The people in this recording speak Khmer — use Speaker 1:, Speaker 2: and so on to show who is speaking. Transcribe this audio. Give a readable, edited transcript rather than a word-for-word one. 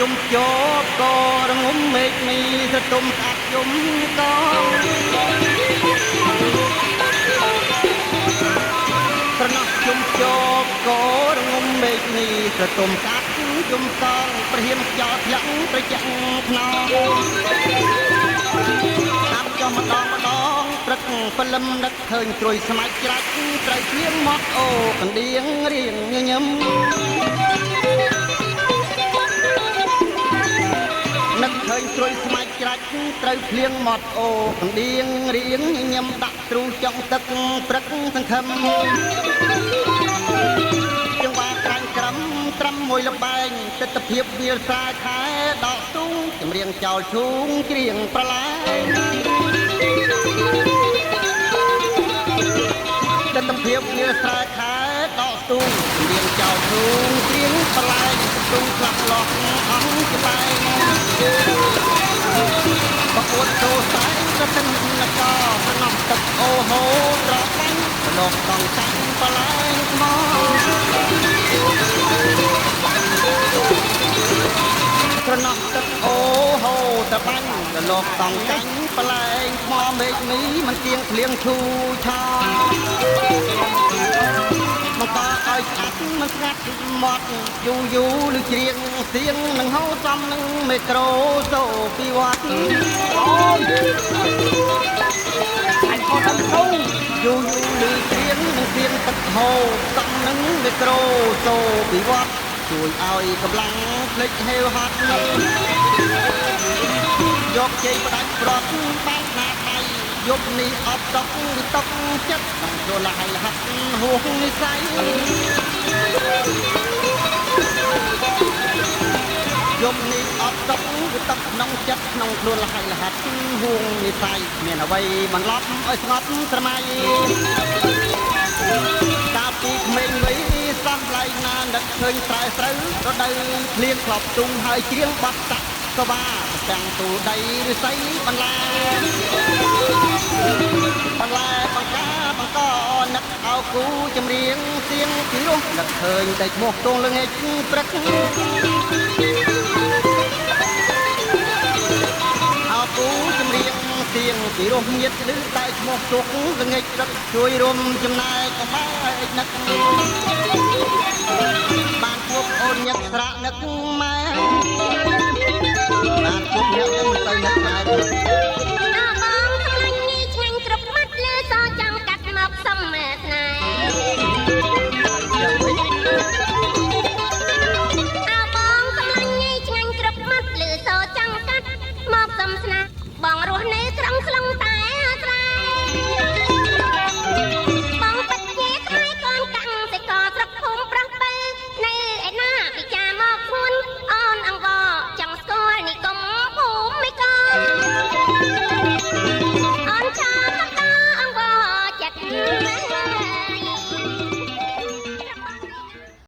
Speaker 1: ជុំជោក៏រងំមេឃមីស្រទុំស្អាតយំក៏ប្រណោះជុំជោក៏រងំមេឃមីស្រទុំស្អាតយំកងប្រហៀមខ្យល់ធ្លាក់ត្រជាក់ខ្នងអាប់ចំម្ដងព្រឹកព្រលឹមដឹកឃើញត្រួយស្មាច់ច្រាច់ត្រូវព្រៀងមកអូកណ្ដៀងរៀងញញឹមនឹកឃើញត្រួយស្មាច់ច្រាច់ត្រូវភ្លៀងមកអូកណ្ដៀងរៀងញញឹមដាក់ទ្រូចង់ទឹកព្រឹកសង្ឃឹមចង្វាក្រាញ់ក្រំត្រឹមមួយលបែងទិដ្ឋភាពវាលស្រែខែដកទូងចម្រៀងចោលឈូងច្រៀងប្រឡែងទិដ្ឋភាពវាលស្រែខែដកទូងចម្រៀងចោលឈូងច្រៀងប្រឡែងទូងផ្លាក់លោះអង្គច្បែងបកួតចូលសែងរតិននគរប្រណោះទឹកអូហូត្របាញ់ប្រឡោះកងចាញ់ប្រឡែងថ្មប្រណោះទឹកអូហូត្របាញ់ប្រឡោះកងចាញ់ប្រឡែងថ្មមេឃមីមិនទៀងភ្លៀងឈូឆាមកតឲ្យស្អាតមិនស្ងាត់មាត់យូរឬច្រៀងសៀងនឹងហៅសំនឹងមេក្រូសូពីវត្តអូយអញអត់ទៅយូរឬច្រៀងនឹងសៀងទឹកហូរសំនឹងមេក្រូសូពីវត្តជួយឲ្យកម្លាំងភ្លេចហេវហត់យកជ័យផ្ដាច់ប្រត់បែកណាដៃយប់នេះអត់តកទឹកចិត្តក្នុងចូលលហើយលហាត់ហួសនិស័យយប់នេះអត់តកទឹកក្នុងចិត្តក្នុងខ្លួនលហើយលហាត់ហួសនិស័យមានអ្វីបន្លប់ឲ្យស្ងប់ស្រមៃកាលពីក្មេងវ័យសំឡេងណានឹកឃើញស្រែស្រូវរដូវភ្លៀងធ្លាប់ទុំហើយច្រៀងបាត់តាក់ក៏បាទាំងទូដីឬស័យបន្លែបង្កនឹកអោគូចម្រៀងសៀងពីរោះនឹកឃើញតែឈ្មោះទងល្ងាចព្រឹកអោគូចម្រៀងសៀងពីរោះញាតឮតែឈ្មោះទុកល្ងាចព្រឹកជួយរួមចំណែកអំបែកនឹកបានជួបអូនញាតស្រាក់នឹកម៉ែបានជួបអ្នកនឹងទៅនឹកម៉ែសំមេស្នេហ៍អាបងសម្លាញ់ញីឆ្ងាញ់គ្រប់មាត់លឺសូចង់កាត់មកសំស្នាបងរស់